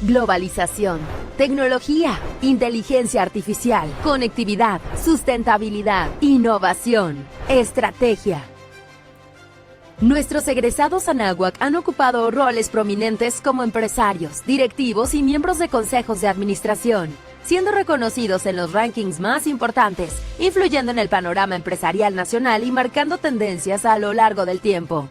Globalización, tecnología, inteligencia artificial, conectividad, sustentabilidad, innovación, estrategia. Nuestros egresados Anáhuac han ocupado roles prominentes como empresarios, directivos y miembros de consejos de administración, siendo reconocidos en los rankings más importantes, influyendo en el panorama empresarial nacional y marcando tendencias a lo largo del tiempo.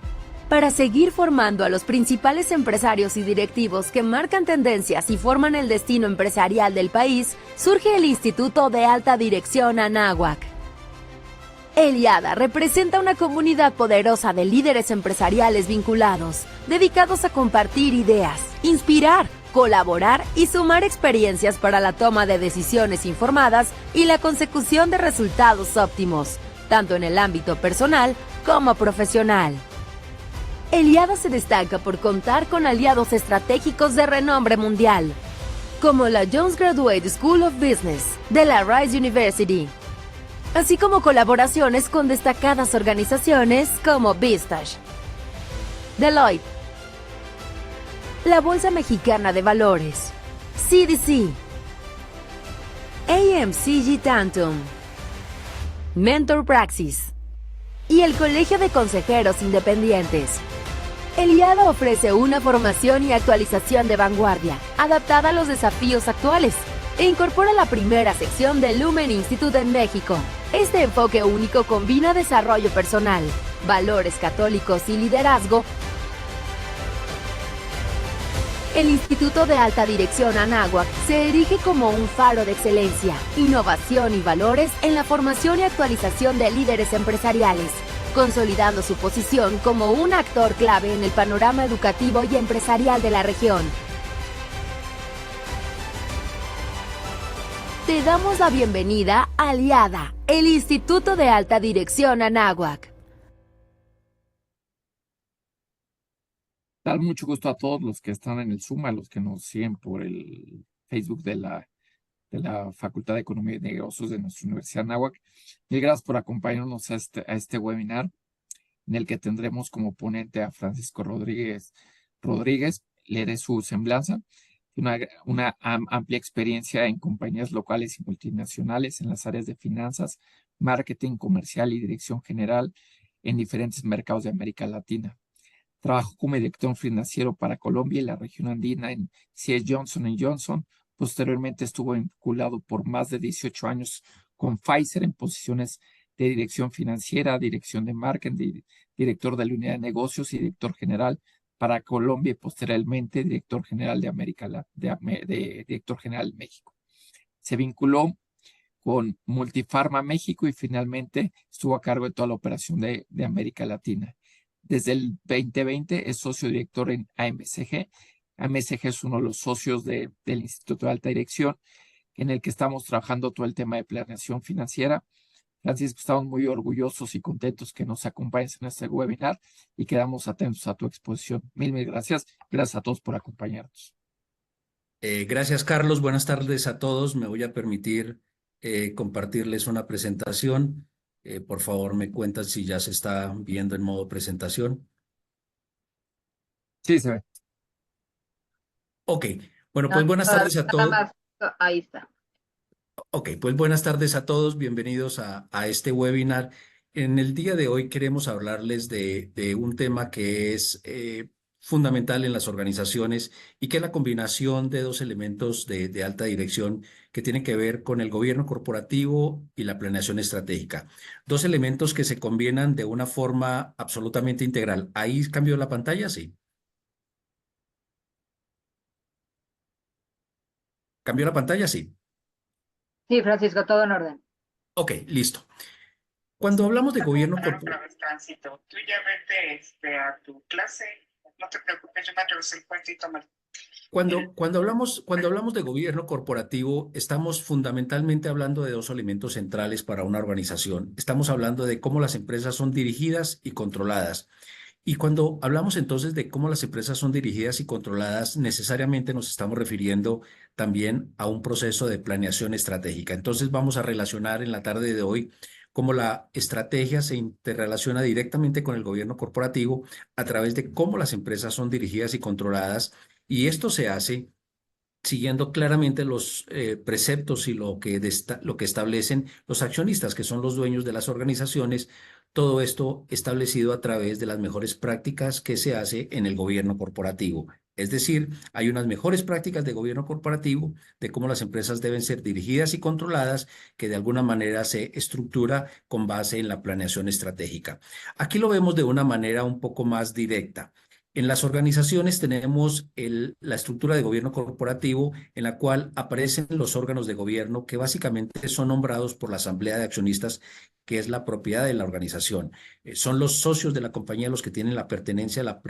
Para seguir formando a los principales empresarios y directivos que marcan tendencias y forman el destino empresarial del país, surge el Instituto de Alta Dirección Anáhuac. El IADA representa una comunidad poderosa de líderes empresariales vinculados, dedicados a compartir ideas, inspirar, colaborar y sumar experiencias para la toma de decisiones informadas y la consecución de resultados óptimos, tanto en el ámbito personal como profesional. El IADA se destaca por contar con aliados estratégicos de renombre mundial, como la Jones Graduate School of Business de la Rice University, así como colaboraciones con destacadas organizaciones como Vistage, Deloitte, la Bolsa Mexicana de Valores, CDC, AMCG Tantum, Mentor Praxis y el Colegio de Consejeros Independientes. El IADA ofrece una formación y actualización de vanguardia, adaptada a los desafíos actuales, e incorpora la primera sección del Lumen Institute en México. Este enfoque único combina desarrollo personal, valores católicos y liderazgo. El Instituto de Alta Dirección Anáhuac se erige como un faro de excelencia, innovación y valores en la formación y actualización de líderes empresariales, consolidando su posición como un actor clave en el panorama educativo y empresarial de la región. Te damos la bienvenida al IADA, el Instituto de Alta Dirección Anáhuac. Dar mucho gusto a todos los que están en el Zoom, a los que nos siguen por el Facebook de la Facultad de Economía y Negocios de nuestra Universidad Anáhuac. Mil gracias por acompañarnos a este webinar, en el que tendremos como ponente a Francisco Rodríguez. Leeré su semblanza. Tiene una amplia experiencia en compañías locales y multinacionales en las áreas de finanzas, marketing, comercial y dirección general en diferentes mercados de América Latina. Trabajó como director financiero para Colombia y la región andina en C.S. Johnson & Johnson. Posteriormente estuvo vinculado por más de 18 años con Pfizer en posiciones de dirección financiera, dirección de marketing, director de la unidad de negocios y director general para Colombia y posteriormente director general de director general de México. Se vinculó con Multifarma México y finalmente estuvo a cargo de toda la operación de América Latina. Desde el 2020 es socio director en AMCG. AMCG es uno de los socios del Instituto de Alta Dirección, en el que estamos trabajando todo el tema de planeación financiera. Francisco, estamos muy orgullosos y contentos que nos acompañes en este webinar y quedamos atentos a tu exposición. Mil gracias. Gracias a todos por acompañarnos. Gracias, Carlos. Buenas tardes a todos. Me voy a permitir compartirles una presentación. Por favor, me cuentan si ya se está viendo en modo presentación. Sí, se ve. Ok. Bueno, pues buenas tardes a todos. Ahí está. Ok, pues buenas tardes a todos. Bienvenidos a este webinar. En el día de hoy queremos hablarles de un tema que es fundamental en las organizaciones y que es la combinación de dos elementos de alta dirección que tienen que ver con el gobierno corporativo y la planeación estratégica. Dos elementos que se combinan de una forma absolutamente integral. ¿Ahí cambió la pantalla? Sí. ¿Cambió la pantalla? Sí. Sí, Francisco, todo en orden. Ok, listo. Cuando hablamos de gobierno corporativo... Tránsito. Tú ya vete a tu clase, no te preocupes, yo me atravesé el puente y tomar. Cuando hablamos de gobierno corporativo, estamos fundamentalmente hablando de dos elementos centrales para una organización. Estamos hablando de cómo las empresas son dirigidas y controladas. Y cuando hablamos entonces de cómo las empresas son dirigidas y controladas, necesariamente nos estamos refiriendo también a un proceso de planeación estratégica. Entonces vamos a relacionar en la tarde de hoy cómo la estrategia se interrelaciona directamente con el gobierno corporativo a través de cómo las empresas son dirigidas y controladas. Y esto se hace siguiendo claramente los preceptos y lo que establecen los accionistas, que son los dueños de las organizaciones, todo esto establecido a través de las mejores prácticas que se hace en el gobierno corporativo. Es decir, hay unas mejores prácticas de gobierno corporativo, de cómo las empresas deben ser dirigidas y controladas, que de alguna manera se estructura con base en la planeación estratégica. Aquí lo vemos de una manera un poco más directa. En las organizaciones tenemos la estructura de gobierno corporativo en la cual aparecen los órganos de gobierno que básicamente son nombrados por la asamblea de accionistas, que es la propiedad de la organización. Son los socios de la compañía los que tienen la pertenencia a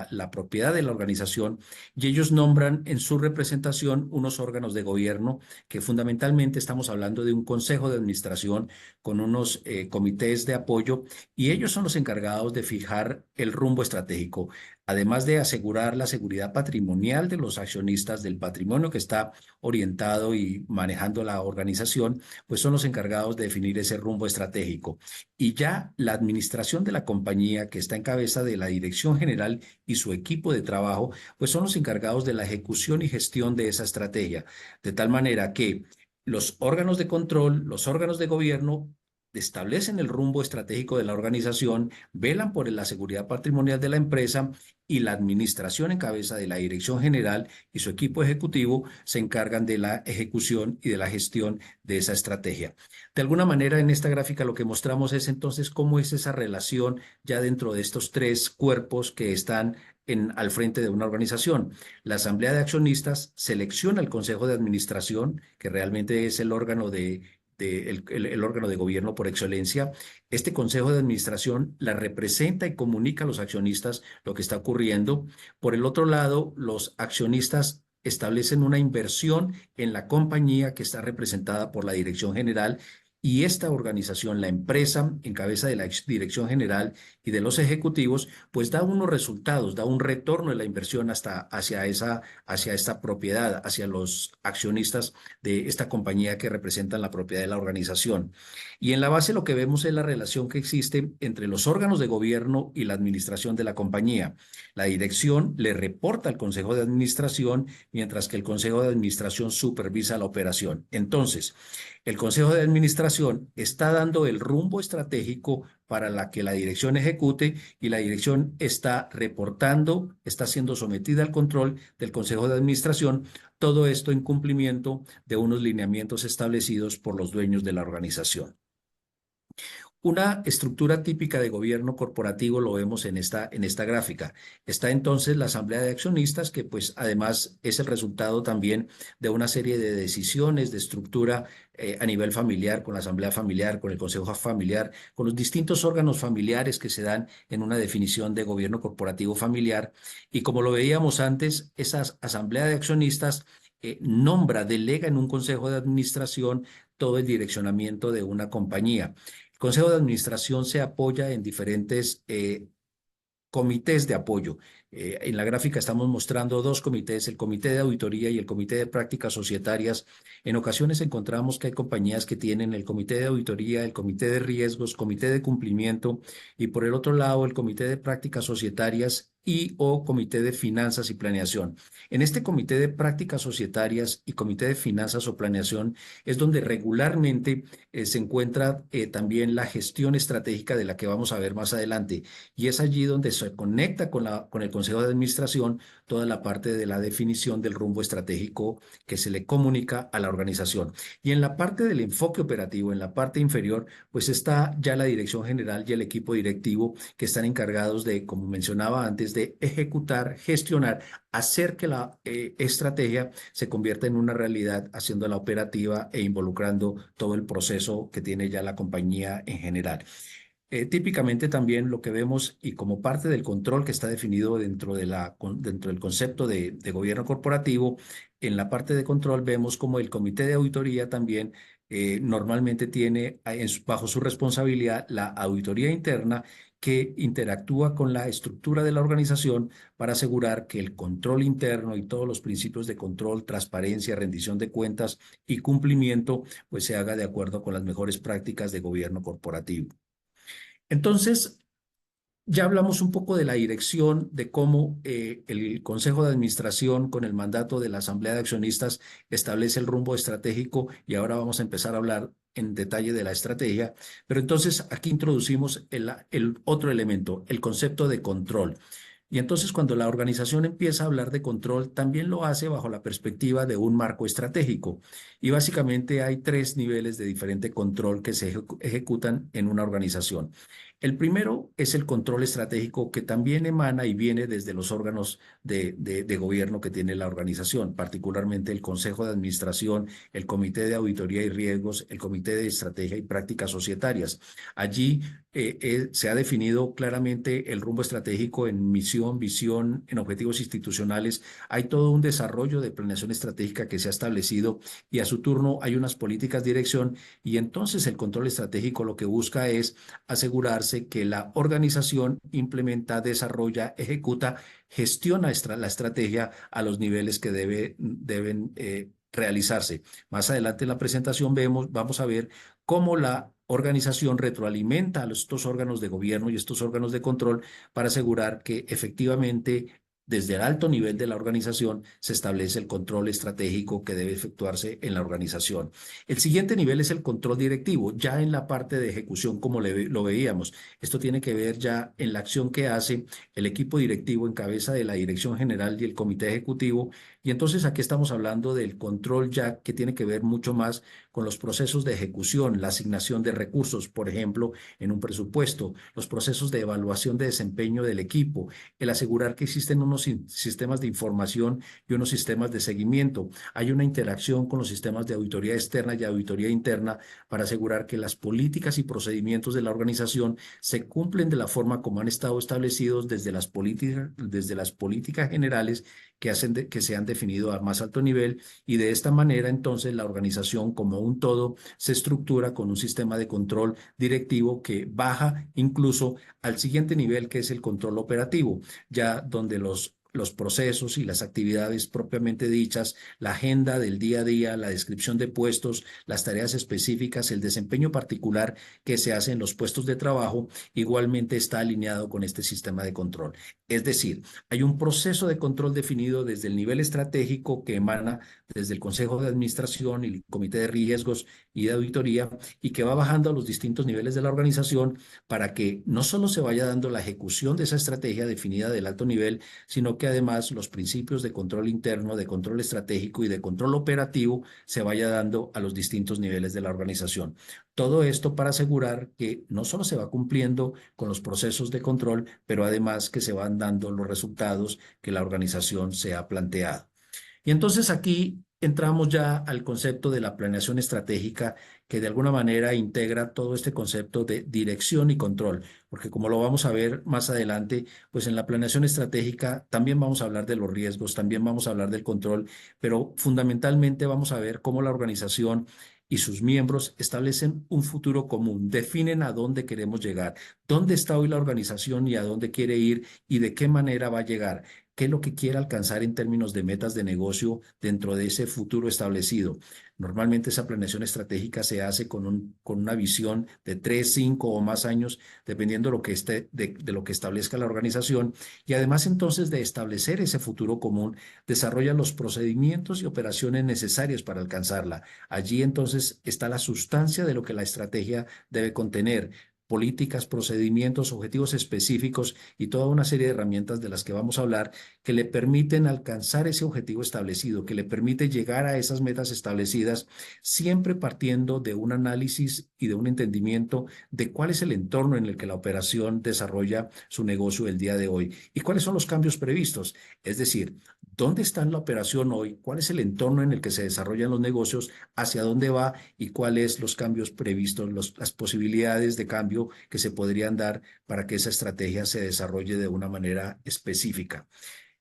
la propiedad de la organización, y ellos nombran en su representación unos órganos de gobierno que fundamentalmente estamos hablando de un consejo de administración con unos comités de apoyo, y ellos son los encargados de fijar el rumbo estratégico. Además de asegurar la seguridad patrimonial de los accionistas, del patrimonio que está orientado y manejando la organización, pues son los encargados de definir ese rumbo estratégico. Y ya la administración de la compañía, que está en cabeza de la dirección general y su equipo de trabajo, pues son los encargados de la ejecución y gestión de esa estrategia. De tal manera que los órganos de control, los órganos de gobierno, establecen el rumbo estratégico de la organización, velan por la seguridad patrimonial de la empresa, y la administración en cabeza de la dirección general y su equipo ejecutivo se encargan de la ejecución y de la gestión de esa estrategia. De alguna manera, en esta gráfica lo que mostramos es entonces cómo es esa relación ya dentro de estos tres cuerpos que están al frente de una organización. La asamblea de accionistas selecciona el consejo de administración, que realmente es el órgano el órgano de gobierno por excelencia. Este consejo de administración la representa y comunica a los accionistas lo que está ocurriendo. Por el otro lado, los accionistas establecen una inversión en la compañía que está representada por la dirección general, y esta organización, la empresa, en cabeza de la dirección general y de los ejecutivos, pues da unos resultados, da un retorno de la inversión hacia esta propiedad, hacia los accionistas de esta compañía que representan la propiedad de la organización. Y en la base lo que vemos es la relación que existe entre los órganos de gobierno y la administración de la compañía. La dirección le reporta al consejo de administración, mientras que el consejo de administración supervisa la operación. Entonces, el consejo de administración está dando el rumbo estratégico para la que la dirección ejecute, y la dirección está reportando, está siendo sometida al control del consejo de administración, todo esto en cumplimiento de unos lineamientos establecidos por los dueños de la organización. Una estructura típica de gobierno corporativo lo vemos en esta gráfica. Está entonces la asamblea de accionistas, que pues además es el resultado también de una serie de decisiones de estructura a nivel familiar, con la asamblea familiar, con el consejo familiar, con los distintos órganos familiares que se dan en una definición de gobierno corporativo familiar. Y como lo veíamos antes, esa asamblea de accionistas delega en un consejo de administración todo el direccionamiento de una compañía. El consejo de administración se apoya en diferentes comités de apoyo. En la gráfica estamos mostrando dos comités, el comité de auditoría y el comité de prácticas societarias. En ocasiones encontramos que hay compañías que tienen el comité de auditoría, el comité de riesgos, comité de cumplimiento, y por el otro lado el comité de prácticas societarias o comité de finanzas y planeación. En este comité de prácticas societarias y comité de finanzas o planeación es donde regularmente se encuentra también la gestión estratégica, de la que vamos a ver más adelante, y es allí donde se conecta con el consejo de administración toda la parte de la definición del rumbo estratégico que se le comunica a la organización. Y en la parte del enfoque operativo, en la parte inferior, pues está ya la dirección general y el equipo directivo, que están encargados de, como mencionaba antes, de ejecutar, gestionar, hacer que la estrategia se convierta en una realidad, haciéndola operativa e involucrando todo el proceso que tiene ya la compañía en general. Típicamente también lo que vemos, y como parte del control que está definido dentro del concepto de gobierno corporativo, en la parte de control vemos como el comité de auditoría también normalmente tiene bajo su responsabilidad la auditoría interna, que interactúa con la estructura de la organización para asegurar que el control interno y todos los principios de control, transparencia, rendición de cuentas y cumplimiento pues se haga de acuerdo con las mejores prácticas de gobierno corporativo. Entonces, Ya hablamos un poco de la dirección, de cómo el Consejo de Administración, con el mandato de la Asamblea de Accionistas, establece el rumbo estratégico, y ahora vamos a empezar a hablar en detalle de la estrategia. Pero entonces aquí introducimos el otro elemento, el concepto de control. Y entonces cuando la organización empieza a hablar de control, también lo hace bajo la perspectiva de un marco estratégico. Y básicamente hay tres niveles de diferente control que se ejecutan en una organización. El primero es el control estratégico, que también emana y viene desde los órganos de gobierno que tiene la organización, particularmente el Consejo de Administración, el Comité de Auditoría y Riesgos, el Comité de Estrategia y Prácticas Societarias. Allí se ha definido claramente el rumbo estratégico en misión, visión, en objetivos institucionales. Hay todo un desarrollo de planeación estratégica que se ha establecido, y a su turno hay unas políticas de dirección, y entonces el control estratégico lo que busca es asegurarse que la organización implementa, desarrolla, ejecuta, gestiona la estrategia a los niveles que deben realizarse. Más adelante en la presentación vamos a ver cómo la organización retroalimenta a estos órganos de gobierno y estos órganos de control para asegurar que efectivamente desde el alto nivel de la organización se establece el control estratégico que debe efectuarse en la organización. El siguiente nivel es el control directivo, ya en la parte de ejecución, como lo veíamos. Esto tiene que ver ya en la acción que hace el equipo directivo en cabeza de la dirección general y el comité ejecutivo. Y entonces aquí estamos hablando del control ya que tiene que ver mucho más con los procesos de ejecución, la asignación de recursos, por ejemplo, en un presupuesto, los procesos de evaluación de desempeño del equipo, el asegurar que existen unos sistemas de información y unos sistemas de seguimiento. Hay una interacción con los sistemas de auditoría externa y auditoría interna para asegurar que las políticas y procedimientos de la organización se cumplen de la forma como han estado establecidos desde las políticas generales que se han definido a más alto nivel, y de esta manera entonces la organización como un todo se estructura con un sistema de control directivo que baja incluso al siguiente nivel, que es el control operativo, ya donde los procesos y las actividades propiamente dichas, la agenda del día a día, la descripción de puestos, las tareas específicas, el desempeño particular que se hace en los puestos de trabajo, igualmente está alineado con este sistema de control. Es decir, hay un proceso de control definido desde el nivel estratégico que emana desde el Consejo de Administración y el Comité de Riesgos y de Auditoría, y que va bajando a los distintos niveles de la organización para que no solo se vaya dando la ejecución de esa estrategia definida del alto nivel, sino que además los principios de control interno, de control estratégico y de control operativo se vaya dando a los distintos niveles de la organización. Todo esto para asegurar que no solo se va cumpliendo con los procesos de control, pero además que se van dando los resultados que la organización se ha planteado. Y entonces aquí entramos ya al concepto de la planeación estratégica, que de alguna manera integra todo este concepto de dirección y control, porque como lo vamos a ver más adelante, pues en la planeación estratégica también vamos a hablar de los riesgos, también vamos a hablar del control, pero fundamentalmente vamos a ver cómo la organización y sus miembros establecen un futuro común, definen a dónde queremos llegar, dónde está hoy la organización y a dónde quiere ir y de qué manera va a llegar, qué es lo que quiere alcanzar en términos de metas de negocio dentro de ese futuro establecido. Normalmente esa planeación estratégica se hace con una visión de 3, 5 o más años, dependiendo de lo que establezca la organización, y además entonces de establecer ese futuro común, desarrolla los procedimientos y operaciones necesarias para alcanzarla. Allí entonces está la sustancia de lo que la estrategia debe contener: políticas, procedimientos, objetivos específicos y toda una serie de herramientas de las que vamos a hablar, que le permiten alcanzar ese objetivo establecido, que le permite llegar a esas metas establecidas, siempre partiendo de un análisis y de un entendimiento de cuál es el entorno en el que la operación desarrolla su negocio el día de hoy y cuáles son los cambios previstos. Es decir, ¿dónde está en la operación hoy? ¿Cuál es el entorno en el que se desarrollan los negocios? ¿Hacia dónde va? ¿Y cuáles los cambios previstos, las posibilidades de cambio que se podrían dar para que esa estrategia se desarrolle de una manera específica?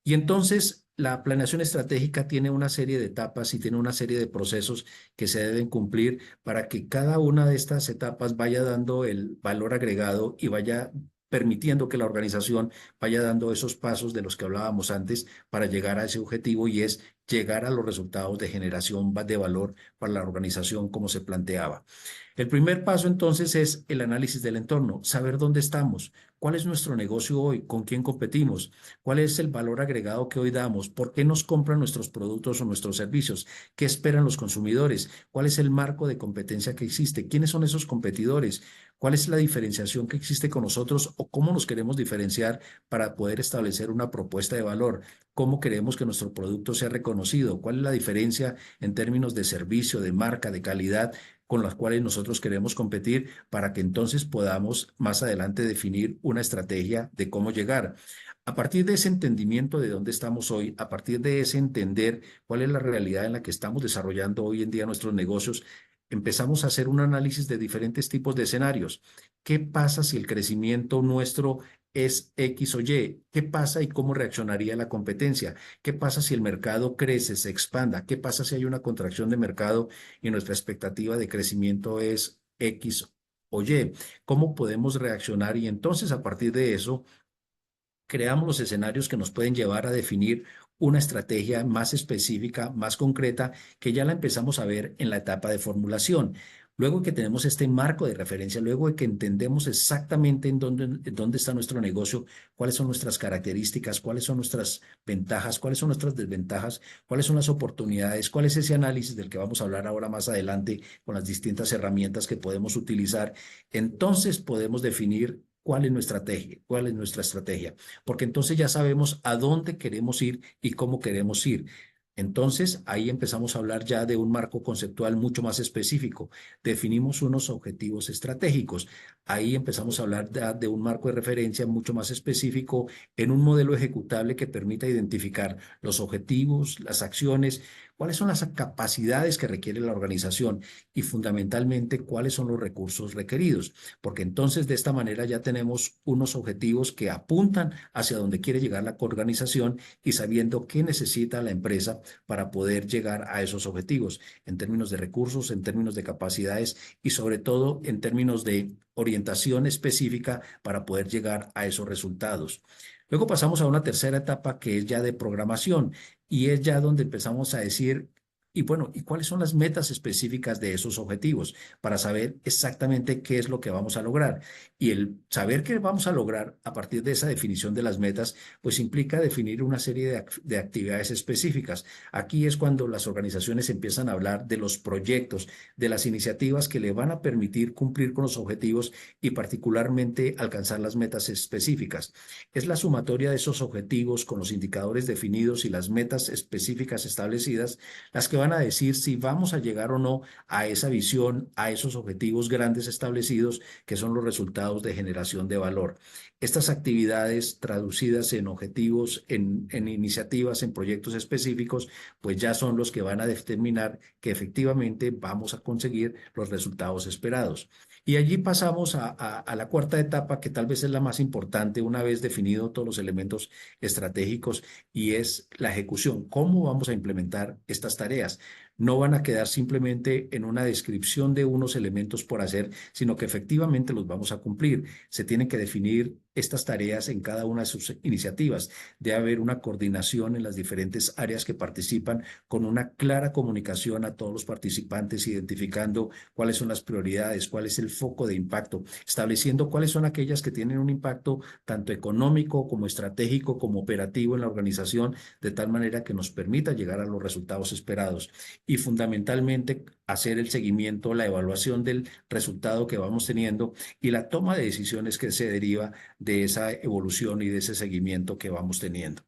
Y entonces la planeación estratégica tiene una serie de etapas y tiene una serie de procesos que se deben cumplir para que cada una de estas etapas vaya dando el valor agregado y vaya permitiendo que la organización vaya dando esos pasos de los que hablábamos antes para llegar a ese objetivo, y es llegar a los resultados de generación de valor para la organización como se planteaba. El primer paso entonces es el análisis del entorno, saber dónde estamos, ¿Cuál es nuestro negocio hoy? ¿Con quién competimos? ¿Cuál es el valor agregado que hoy damos? ¿Por qué nos compran nuestros productos o nuestros servicios? ¿Qué esperan los consumidores? ¿Cuál es el marco de competencia que existe? ¿Quiénes son esos competidores? ¿Cuál es la diferenciación que existe con nosotros o cómo nos queremos diferenciar para poder establecer una propuesta de valor? ¿Cómo queremos que nuestro producto sea reconocido? ¿Cuál es la diferencia en términos de servicio, de marca, de calidad con las cuales nosotros queremos competir para que entonces podamos más adelante definir una estrategia de cómo llegar? A partir de ese entendimiento de dónde estamos hoy, a partir de ese entender cuál es la realidad en la que estamos desarrollando hoy en día nuestros negocios, empezamos a hacer un análisis de diferentes tipos de escenarios. ¿Qué pasa si el crecimiento nuestro es X o Y? ¿Qué pasa y cómo reaccionaría la competencia? ¿Qué pasa si el mercado crece, se expanda? ¿Qué pasa si hay una contracción de mercado y nuestra expectativa de crecimiento es X o Y? ¿Cómo podemos reaccionar? Y entonces a partir de eso creamos los escenarios que nos pueden llevar a definir una estrategia más específica, más concreta, que ya la empezamos a ver en la etapa de formulación. Luego que tenemos este marco de referencia, luego de que entendemos exactamente en dónde está nuestro negocio, cuáles son nuestras características, cuáles son nuestras ventajas, cuáles son nuestras desventajas, cuáles son las oportunidades, cuál es ese análisis del que vamos a hablar ahora más adelante con las distintas herramientas que podemos utilizar, entonces podemos definir cuál es nuestra estrategia, porque entonces ya sabemos a dónde queremos ir y cómo queremos ir. Entonces, ahí empezamos a hablar ya de un marco conceptual mucho más específico. Definimos unos objetivos estratégicos. Ahí empezamos a hablar de un marco de referencia mucho más específico en un modelo ejecutable que permita identificar los objetivos, las acciones, cuáles son las capacidades que requiere la organización y fundamentalmente cuáles son los recursos requeridos. Porque entonces de esta manera ya tenemos unos objetivos que apuntan hacia donde quiere llegar la organización y sabiendo qué necesita la empresa para poder llegar a esos objetivos en términos de recursos, en términos de capacidades y sobre todo en términos de orientación específica para poder llegar a esos resultados. Luego pasamos a una tercera etapa que es ya de programación y es ya donde empezamos a decir, y bueno, ¿y cuáles son las metas específicas de esos objetivos para saber exactamente qué es lo que vamos a lograr? Y el saber qué vamos a lograr a partir de esa definición de las metas, pues implica definir una serie de actividades específicas. Aquí es cuando las organizaciones empiezan a hablar de los proyectos, de las iniciativas que le van a permitir cumplir con los objetivos y particularmente alcanzar las metas específicas. Es la sumatoria de esos objetivos con los indicadores definidos y las metas específicas establecidas las que van a decir si vamos a llegar o no a esa visión, a esos objetivos grandes establecidos que son los resultados de generación de valor. Estas actividades traducidas en objetivos, en iniciativas, en proyectos específicos, pues ya son los que van a determinar que efectivamente vamos a conseguir los resultados esperados. Y allí pasamos a la cuarta etapa, que tal vez es la más importante una vez definido todos los elementos estratégicos, y es la ejecución. ¿Cómo vamos a implementar estas tareas? No van a quedar simplemente en una descripción de unos elementos por hacer, sino que efectivamente los vamos a cumplir. Se tienen que definir estas tareas en cada una de sus iniciativas. Debe haber una coordinación en las diferentes áreas que participan con una clara comunicación a todos los participantes, identificando cuáles son las prioridades, cuál es el foco de impacto, estableciendo cuáles son aquellas que tienen un impacto tanto económico como estratégico como operativo en la organización, de tal manera que nos permita llegar a los resultados esperados. Y fundamentalmente hacer el seguimiento, la evaluación del resultado que vamos teniendo y la toma de decisiones que se deriva de esa evolución y de ese seguimiento que vamos teniendo.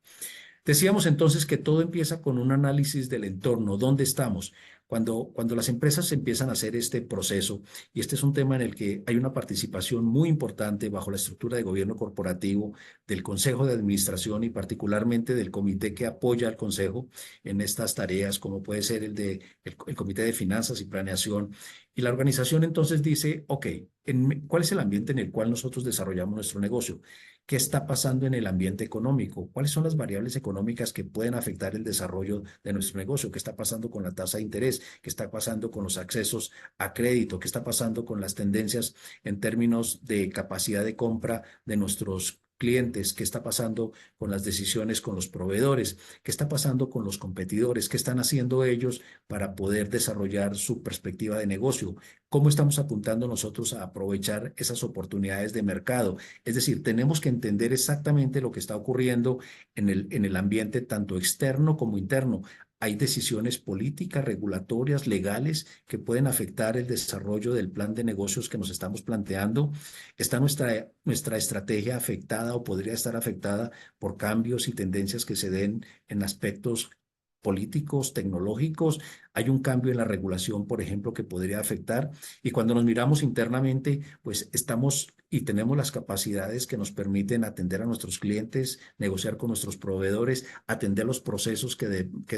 Decíamos entonces que todo empieza con un análisis del entorno, dónde estamos. Cuando las empresas empiezan a hacer este proceso, y este es un tema en el que hay una participación muy importante bajo la estructura de gobierno corporativo del Consejo de Administración y particularmente del comité que apoya al Consejo en estas tareas, como puede ser el Comité de Finanzas y Planeación. Y la organización entonces dice, ok, ¿cuál es el ambiente en el cual nosotros desarrollamos nuestro negocio? ¿Qué está pasando en el ambiente económico? ¿Cuáles son las variables económicas que pueden afectar el desarrollo de nuestro negocio? ¿Qué está pasando con la tasa de interés? ¿Qué está pasando con los accesos a crédito? ¿Qué está pasando con las tendencias en términos de capacidad de compra de nuestros clientes, qué está pasando con las decisiones con los proveedores, qué está pasando con los competidores, qué están haciendo ellos para poder desarrollar su perspectiva de negocio, cómo estamos apuntando nosotros a aprovechar esas oportunidades de mercado. Es decir, tenemos que entender exactamente lo que está ocurriendo en el ambiente tanto externo como interno. Hay decisiones políticas, regulatorias, legales que pueden afectar el desarrollo del plan de negocios que nos estamos planteando. ¿Está nuestra estrategia afectada o podría estar afectada por cambios y tendencias que se den en aspectos políticos, tecnológicos? Hay un cambio en la regulación, por ejemplo, que podría afectar. Y cuando nos miramos internamente, pues estamos y tenemos las capacidades que nos permiten atender a nuestros clientes, negociar con nuestros proveedores, atender los procesos que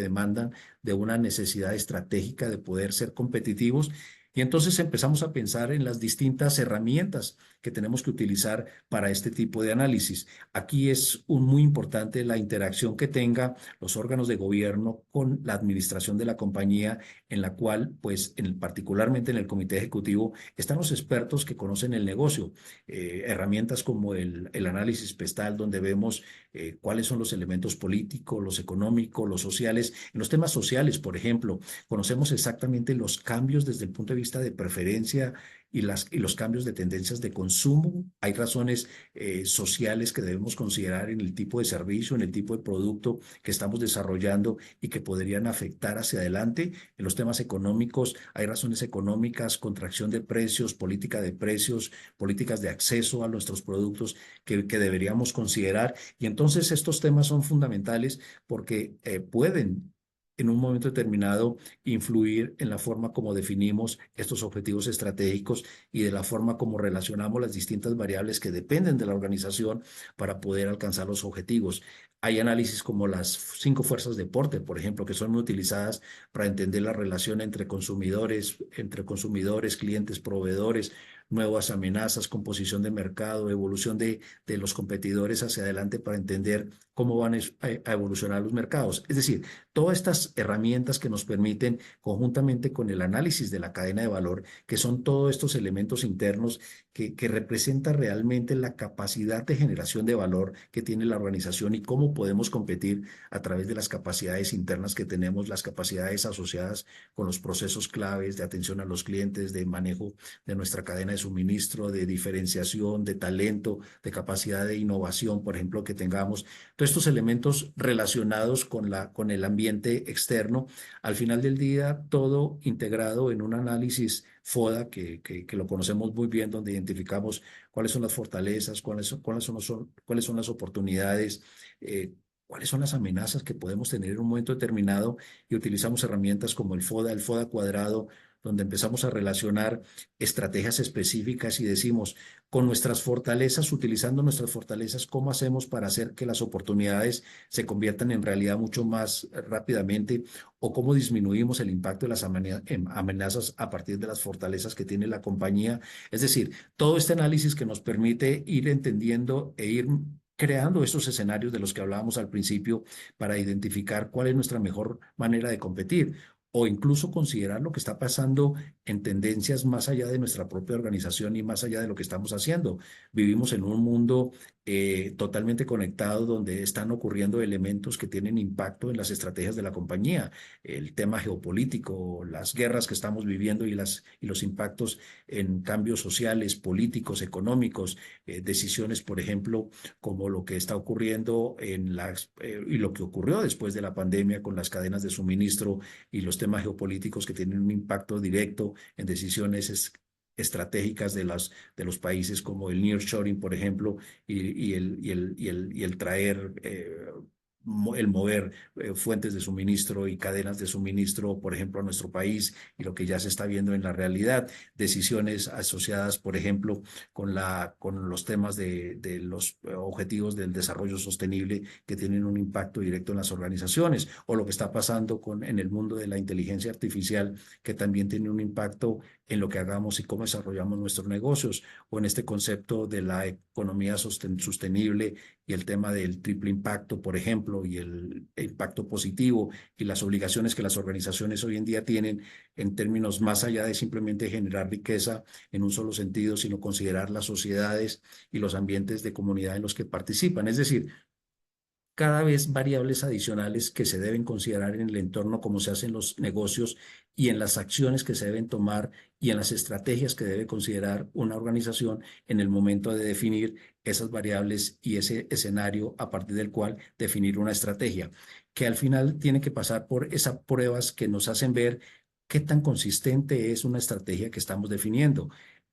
demandan de una necesidad estratégica de poder ser competitivos. Y entonces empezamos a pensar en las distintas herramientas que tenemos que utilizar para este tipo de análisis. Aquí es muy importante la interacción que tenga los órganos de gobierno con la administración de la compañía, en la cual, pues, particularmente en el comité ejecutivo, están los expertos que conocen el negocio. Herramientas como el análisis PESTAL, donde vemos cuáles son los elementos políticos, los económicos, los sociales. En los temas sociales, por ejemplo, conocemos exactamente los cambios desde el punto de vista de preferencia y los cambios de tendencias de consumo. Hay razones sociales que debemos considerar en el tipo de servicio, en el tipo de producto que estamos desarrollando y que podrían afectar hacia adelante. En los temas económicos hay razones económicas, contracción de precios, política de precios, políticas de acceso a nuestros productos que deberíamos considerar. Y entonces estos temas son fundamentales porque pueden en un momento determinado influir en la forma como definimos estos objetivos estratégicos y de la forma como relacionamos las distintas variables que dependen de la organización para poder alcanzar los objetivos. Hay análisis como las 5 fuerzas de Porter, por ejemplo, que son muy utilizadas para entender la relación entre consumidores, clientes, proveedores, nuevas amenazas, composición de mercado, evolución de los competidores hacia adelante para entender cómo van a evolucionar los mercados. Es decir, todas estas herramientas que nos permiten, conjuntamente con el análisis de la cadena de valor, que son todos estos elementos internos que representan realmente la capacidad de generación de valor que tiene la organización y cómo podemos competir a través de las capacidades internas que tenemos, las capacidades asociadas con los procesos claves de atención a los clientes, de manejo de nuestra cadena de suministro, de diferenciación, de talento, de capacidad de innovación, por ejemplo, que tengamos. Todos estos elementos relacionados con el ambiente externo, al final del día, todo integrado en un análisis FODA que lo conocemos muy bien, donde identificamos cuáles son las fortalezas, cuáles son las oportunidades, cuáles son las amenazas que podemos tener en un momento determinado, y utilizamos herramientas como el FODA cuadrado, donde empezamos a relacionar estrategias específicas y decimos, con nuestras fortalezas, utilizando nuestras fortalezas, ¿cómo hacemos para hacer que las oportunidades se conviertan en realidad mucho más rápidamente? ¿O cómo disminuimos el impacto de las amenazas a partir de las fortalezas que tiene la compañía? Es decir, todo este análisis que nos permite ir entendiendo e ir creando estos escenarios de los que hablábamos al principio para identificar cuál es nuestra mejor manera de competir, o incluso considerar lo que está pasando en tendencias más allá de nuestra propia organización y más allá de lo que estamos haciendo. Vivimos en un mundo totalmente conectado, donde están ocurriendo elementos que tienen impacto en las estrategias de la compañía. El tema geopolítico, las guerras que estamos viviendo y los impactos en cambios sociales, políticos, económicos, decisiones, por ejemplo, como lo que está ocurriendo y lo que ocurrió después de la pandemia con las cadenas de suministro y los temas geopolíticos que tienen un impacto directo en decisiones estratégicas de los países, como el nearshoring, por ejemplo, y el traer, el mover fuentes de suministro y cadenas de suministro, por ejemplo, a nuestro país, y lo que ya se está viendo en la realidad. Decisiones asociadas, por ejemplo, con los temas de los objetivos del desarrollo sostenible, que tienen un impacto directo en las organizaciones, o lo que está pasando en el mundo de la inteligencia artificial, que también tiene un impacto en lo que hagamos y cómo desarrollamos nuestros negocios, o en este concepto de la economía sostenible y el tema del triple impacto, por ejemplo, entorno y el impacto positivo y las obligaciones que las organizaciones hoy en día tienen en términos más allá de simplemente generar riqueza en un solo sentido, sino considerar las sociedades y los ambientes de comunidad en los que participan. Es decir, cada vez variables adicionales que se deben considerar en el entorno, cómo se hacen los negocios y en las acciones que se deben tomar y en las estrategias que debe considerar una organización en el momento de definir esas variables y ese escenario a partir del cual definir una estrategia, que al final tiene que pasar por esas pruebas que nos hacen ver qué tan consistente es una estrategia que estamos definiendo.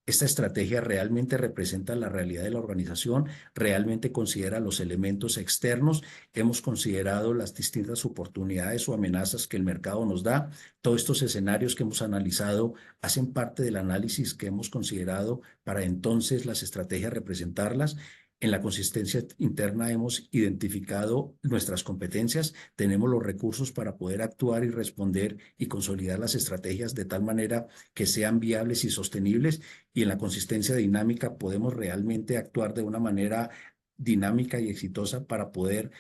¿Esta estrategia realmente representa la realidad de la organización? ¿Realmente considera los elementos externos? ¿Hemos considerado las distintas oportunidades o amenazas que el mercado nos da? Todos estos escenarios que hemos analizado hacen parte del análisis que hemos considerado para entonces las estrategias representarlas. En la consistencia interna hemos identificado nuestras competencias, tenemos los recursos para poder actuar y responder y consolidar las estrategias de tal manera que sean viables y sostenibles, y en la consistencia dinámica podemos realmente actuar de una manera dinámica y exitosa para poder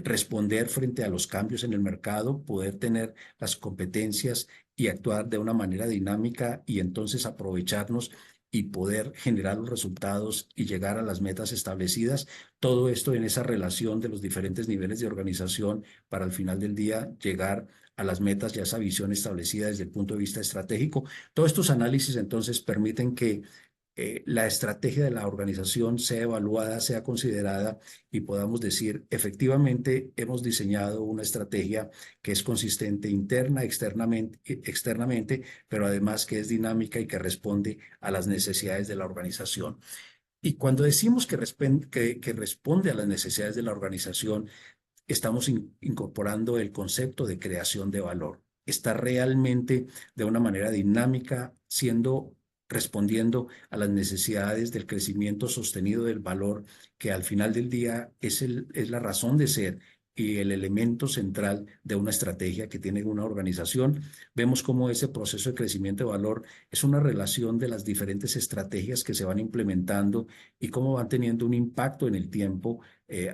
responder frente a los cambios en el mercado, poder tener las competencias y actuar de una manera dinámica y entonces aprovecharnos y poder generar los resultados y llegar a las metas establecidas. Todo esto en esa relación de los diferentes niveles de organización para al final del día llegar a las metas y a esa visión establecida desde el punto de vista estratégico. Todos estos análisis entonces permiten que la estrategia de la organización sea evaluada, sea considerada y podamos decir, efectivamente, hemos diseñado una estrategia que es consistente interna, externamente, pero además que es dinámica y que responde a las necesidades de la organización. Y cuando decimos que responde a las necesidades de la organización, estamos incorporando el concepto de creación de valor. Está realmente de una manera dinámica respondiendo a las necesidades del crecimiento sostenido del valor, que al final del día es la razón de ser y el elemento central de una estrategia que tiene una organización. Vemos cómo ese proceso de crecimiento de valor es una relación de las diferentes estrategias que se van implementando y cómo van teniendo un impacto en el tiempo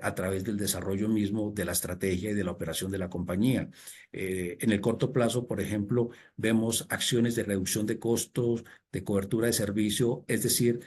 a través del desarrollo mismo de la estrategia y de la operación de la compañía. En el corto plazo, por ejemplo, vemos acciones de reducción de costos, de cobertura de servicio, es decir,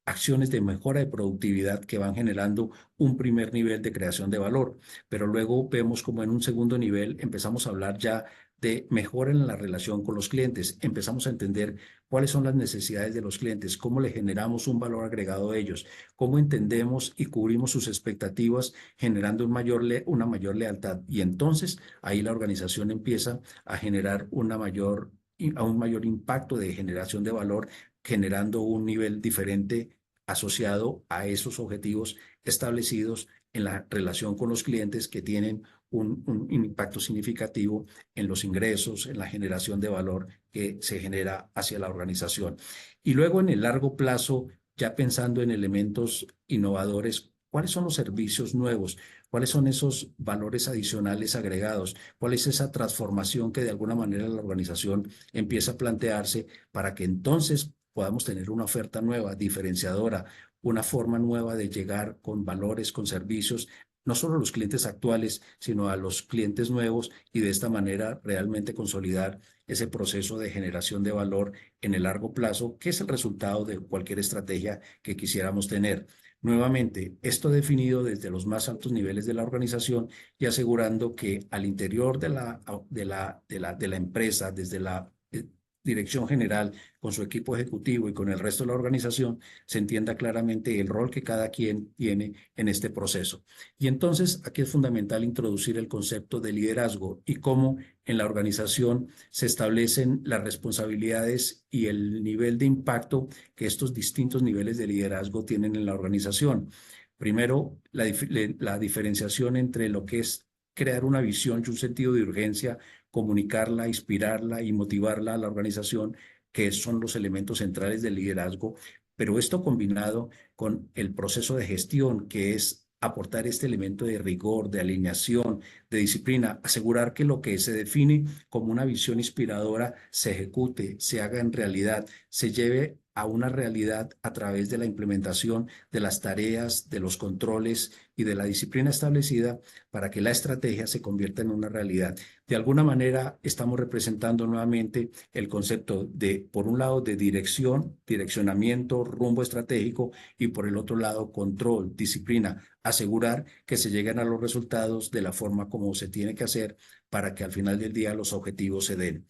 acciones de mejora de productividad que van generando un primer nivel de creación de valor, pero luego vemos como en un segundo nivel empezamos a hablar ya de mejora en la relación con los clientes, empezamos a entender cuáles son las necesidades de los clientes, cómo le generamos un valor agregado a ellos, cómo entendemos y cubrimos sus expectativas generando una mayor lealtad, y entonces ahí la organización empieza a generar un mayor impacto de generación de valor, generando un nivel diferente asociado a esos objetivos establecidos en la relación con los clientes, que tienen un impacto significativo en los ingresos, en la generación de valor que se genera hacia la organización. Y luego en el largo plazo, ya pensando en elementos innovadores, ¿cuáles son los servicios nuevos? ¿Cuáles son esos valores adicionales agregados? ¿Cuál es esa transformación que de alguna manera la organización empieza a plantearse para que entonces podamos tener una oferta nueva, diferenciadora, una forma nueva de llegar con valores, con servicios, no solo a los clientes actuales, sino a los clientes nuevos, y de esta manera realmente consolidar ese proceso de generación de valor en el largo plazo, que es el resultado de cualquier estrategia que quisiéramos tener? Nuevamente, esto definido desde los más altos niveles de la organización y asegurando que al interior de la empresa, desde la dirección general, con su equipo ejecutivo y con el resto de la organización, se entienda claramente el rol que cada quien tiene en este proceso. Y entonces aquí es fundamental introducir el concepto de liderazgo y cómo en la organización se establecen las responsabilidades y el nivel de impacto que estos distintos niveles de liderazgo tienen en la organización. Primero, la diferenciación entre lo que es crear una visión y un sentido de urgencia, comunicarla, inspirarla y motivarla a la organización, que son los elementos centrales del liderazgo, pero esto combinado con el proceso de gestión, que es aportar este elemento de rigor, de alineación, disciplina, asegurar que lo que se define como una visión inspiradora se ejecute, se haga en realidad, se lleve a una realidad a través de la implementación de las tareas, de los controles y de la disciplina establecida para que la estrategia se convierta en una realidad. De alguna manera estamos representando nuevamente el concepto de, por un lado, de dirección, direccionamiento, rumbo estratégico y por el otro lado, control, disciplina, asegurar que se lleguen a los resultados de la forma como se tiene que hacer para que al final del día los objetivos se den.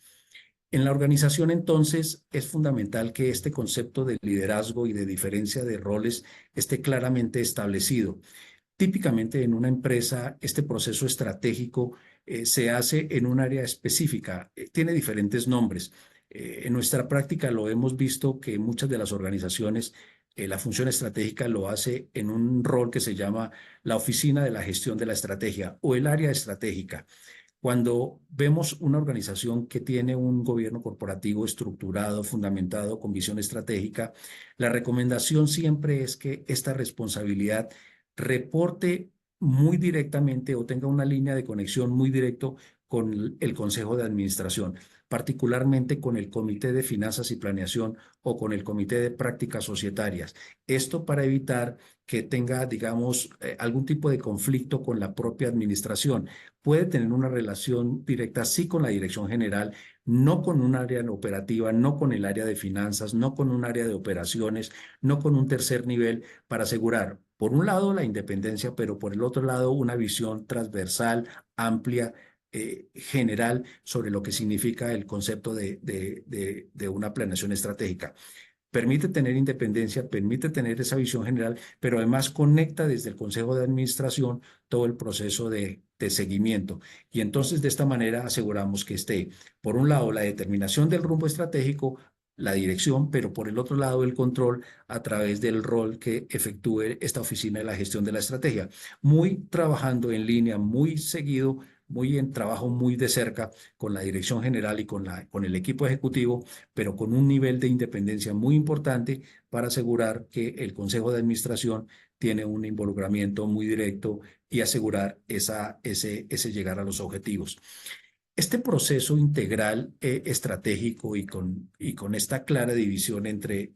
En la organización, entonces, es fundamental que este concepto de liderazgo y de diferencia de roles esté claramente establecido. Típicamente en una empresa, este proceso estratégico se hace en un área específica, tiene diferentes nombres. En nuestra práctica lo hemos visto que muchas de las organizaciones, la función estratégica lo hace en un rol que se llama la oficina de la gestión de la estrategia o el área estratégica. Cuando vemos una organización que tiene un gobierno corporativo estructurado, fundamentado con visión estratégica, la recomendación siempre es que esta responsabilidad reporte muy directamente o tenga una línea de conexión muy directo con el Consejo de Administración, particularmente con el Comité de Finanzas y Planeación o con el Comité de Prácticas Societarias. Esto para evitar que tenga, digamos, algún tipo de conflicto con la propia administración. Puede tener una relación directa, sí, con la dirección general, no con un área operativa, no con el área de finanzas, no con un área de operaciones, no con un tercer nivel, para asegurar, por un lado, la independencia, pero por el otro lado, una visión transversal, amplia, general sobre lo que significa el concepto de una planeación estratégica. Permite tener independencia, permite tener esa visión general, pero además conecta desde el Consejo de Administración todo el proceso de seguimiento. Y entonces de esta manera aseguramos que esté, por un lado, la determinación del rumbo estratégico, la dirección, pero por el otro lado el control a través del rol que efectúe esta oficina de la gestión de la estrategia. Muy trabajando en línea, muy seguido, muy en trabajo muy de cerca con la dirección general y con el equipo ejecutivo, pero con un nivel de independencia muy importante para asegurar que el Consejo de Administración tiene un involucramiento muy directo y asegurar ese llegar a los objetivos. Este proceso integral estratégico y con esta clara división entre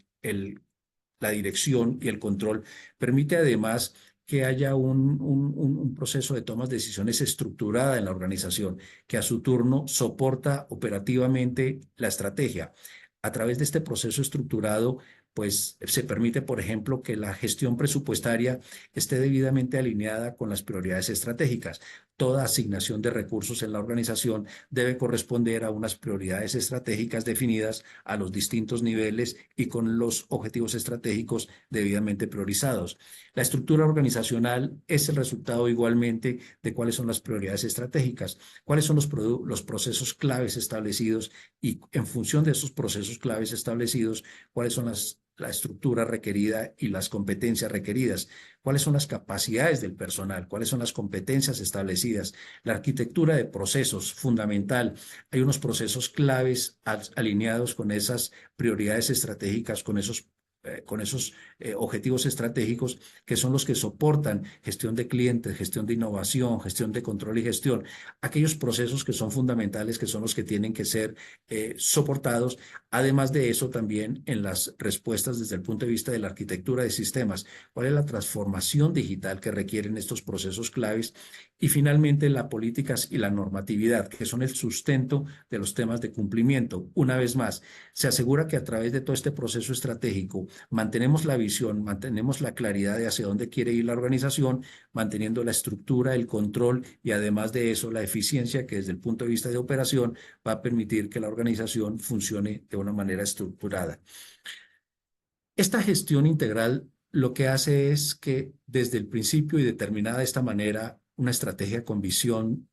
la dirección y el control permite además que haya un proceso de tomas de decisiones estructurada en la organización, que a su turno soporta operativamente la estrategia. A través de este proceso estructurado, pues se permite, por ejemplo, que la gestión presupuestaria esté debidamente alineada con las prioridades estratégicas. Toda asignación de recursos en la organización debe corresponder a unas prioridades estratégicas definidas a los distintos niveles y con los objetivos estratégicos debidamente priorizados. La estructura organizacional es el resultado igualmente de cuáles son las prioridades estratégicas, cuáles son los procesos claves establecidos y en función de esos procesos claves establecidos, cuáles son la estructura requerida y las competencias requeridas, cuáles son las capacidades del personal, cuáles son las competencias establecidas, la arquitectura de procesos fundamental. Hay unos procesos claves alineados con esas prioridades estratégicas, con esos objetivos estratégicos que son los que soportan gestión de clientes, gestión de innovación, gestión de control y gestión, aquellos procesos que son fundamentales, que son los que tienen que ser soportados. Además de eso, también en las respuestas desde el punto de vista de la arquitectura de sistemas, cuál es la transformación digital que requieren estos procesos claves y finalmente las políticas y la normatividad, que son el sustento de los temas de cumplimiento. Una vez más, se asegura que a través de todo este proceso estratégico mantenemos la visión, mantenemos la claridad de hacia dónde quiere ir la organización, manteniendo la estructura, el control y además de eso la eficiencia que desde el punto de vista de operación va a permitir que la organización funcione de una manera estructurada. Esta gestión integral lo que hace es que desde el principio y determinada de esta manera una estrategia con visión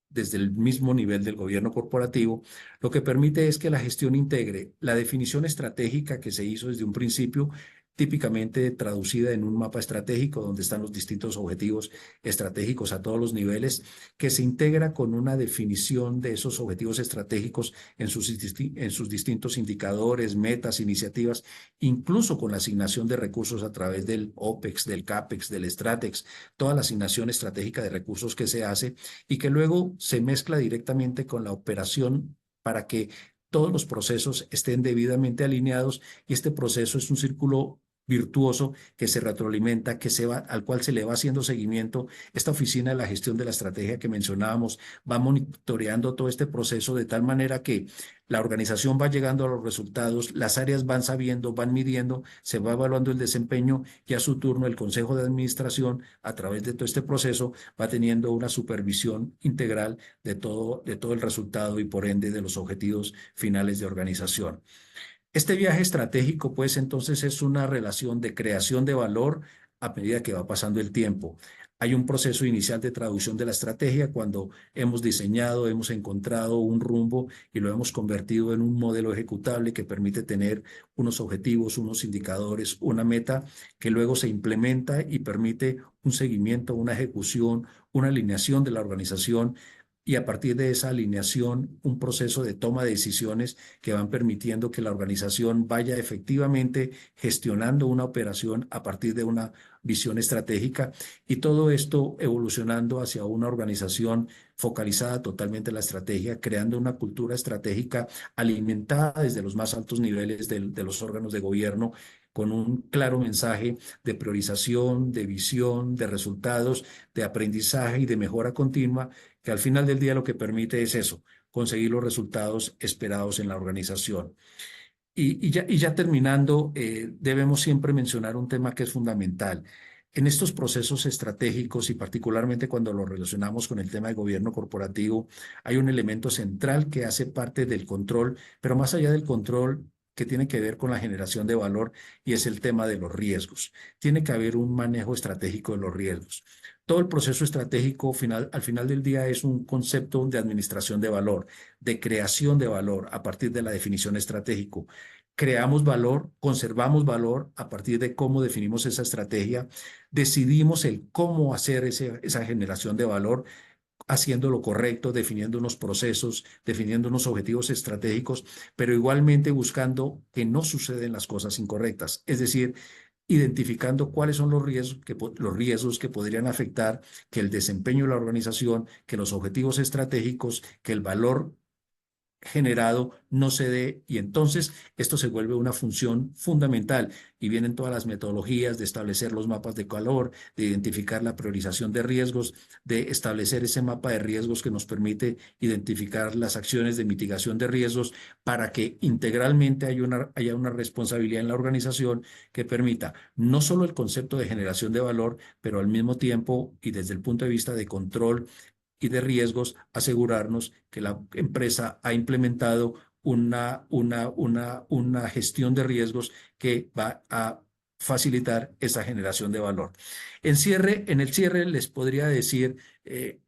desde el mismo nivel del gobierno corporativo, lo que permite es que la gestión integre la definición estratégica que se hizo desde un principio, típicamente traducida en un mapa estratégico donde están los distintos objetivos estratégicos a todos los niveles, que se integra con una definición de esos objetivos estratégicos en sus distintos indicadores, metas, iniciativas, incluso con la asignación de recursos a través del OPEX, del CAPEX, del STRATEX, toda la asignación estratégica de recursos que se hace y que luego se mezcla directamente con la operación para que todos los procesos estén debidamente alineados, y este proceso es un círculo virtuoso que se retroalimenta, al cual se le va haciendo seguimiento. Esta oficina de la gestión de la estrategia que mencionábamos va monitoreando todo este proceso de tal manera que la organización va llegando a los resultados, las áreas van sabiendo, van midiendo, se va evaluando el desempeño, y a su turno el Consejo de Administración, a través de todo este proceso, va teniendo una supervisión integral de todo el resultado y por ende de los objetivos finales de organización. Este viaje estratégico, pues, entonces es una relación de creación de valor a medida que va pasando el tiempo. Hay un proceso inicial de traducción de la estrategia cuando hemos diseñado, hemos encontrado un rumbo y lo hemos convertido en un modelo ejecutable que permite tener unos objetivos, unos indicadores, una meta que luego se implementa y permite un seguimiento, una ejecución, una alineación de la organización, y a partir de esa alineación, un proceso de toma de decisiones que van permitiendo que la organización vaya efectivamente gestionando una operación a partir de una visión estratégica, y todo esto evolucionando hacia una organización focalizada totalmente en la estrategia, creando una cultura estratégica alimentada desde los más altos niveles de los órganos de gobierno, con un claro mensaje de priorización, de visión, de resultados, de aprendizaje y de mejora continua, que al final del día lo que permite es eso, conseguir los resultados esperados en la organización. Y ya terminando, debemos siempre mencionar un tema que es fundamental. En estos procesos estratégicos, y particularmente cuando lo relacionamos con el tema de gobierno corporativo, hay un elemento central que hace parte del control, pero más allá del control, que tiene que ver con la generación de valor, y es el tema de los riesgos. Tiene que haber un manejo estratégico de los riesgos. Todo el proceso estratégico al final del día es un concepto de administración de valor, de creación de valor a partir de la definición estratégica. Creamos valor, conservamos valor a partir de cómo definimos esa estrategia, decidimos el cómo hacer esa generación de valor, haciendo lo correcto, definiendo unos procesos, definiendo unos objetivos estratégicos, pero igualmente buscando que no suceden las cosas incorrectas. Es decir, identificando cuáles son los riesgos que podrían afectar que el desempeño de la organización, que los objetivos estratégicos, que el valor generado no se dé, y entonces esto se vuelve una función fundamental, y vienen todas las metodologías de establecer los mapas de valor, de identificar la priorización de riesgos, de establecer ese mapa de riesgos que nos permite identificar las acciones de mitigación de riesgos para que integralmente haya una responsabilidad en la organización que permita no solo el concepto de generación de valor, pero al mismo tiempo y desde el punto de vista de control y de riesgos, asegurarnos que la empresa ha implementado una gestión de riesgos que va a facilitar esa generación de valor. En el cierre les podría decir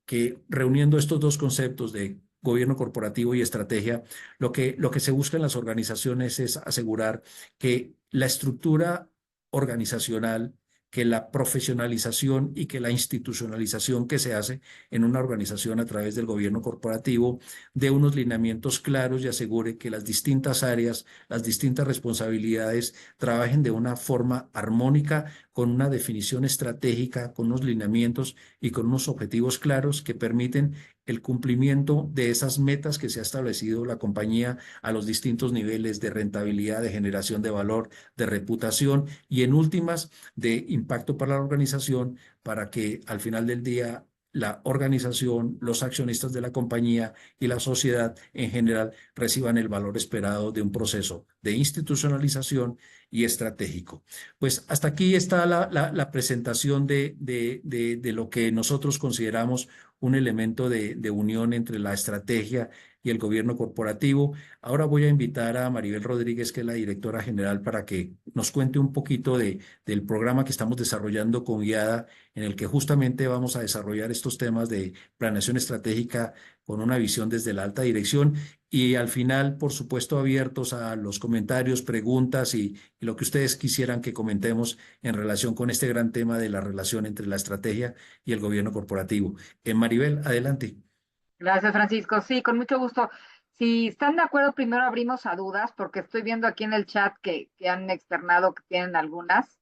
que reuniendo estos dos conceptos de gobierno corporativo y estrategia, lo que se busca en las organizaciones es asegurar que la estructura organizacional, que la profesionalización y que la institucionalización que se hace en una organización a través del gobierno corporativo dé unos lineamientos claros y asegure que las distintas áreas, las distintas responsabilidades trabajen de una forma armónica, con una definición estratégica, con unos lineamientos y con unos objetivos claros que permiten el cumplimiento de esas metas que se ha establecido la compañía a los distintos niveles de rentabilidad, de generación de valor, de reputación y en últimas de impacto para la organización, para que al final del día la organización, los accionistas de la compañía y la sociedad en general reciban el valor esperado de un proceso de institucionalización y estratégico. Pues hasta aquí está la presentación de lo que nosotros consideramos un elemento de unión entre la estrategia y el gobierno corporativo. Ahora voy a invitar a Maribel Rodríguez, que es la directora general, para que nos cuente un poquito del programa que estamos desarrollando con IADA, en el que justamente vamos a desarrollar estos temas de planeación estratégica con una visión desde la alta dirección, y al final, por supuesto, abiertos a los comentarios, preguntas y lo que ustedes quisieran que comentemos en relación con este gran tema de la relación entre la estrategia y el gobierno corporativo. Maribel, adelante. Gracias, Francisco. Sí, con mucho gusto. Si están de acuerdo, primero abrimos a dudas, porque estoy viendo aquí en el chat que han externado que tienen algunas,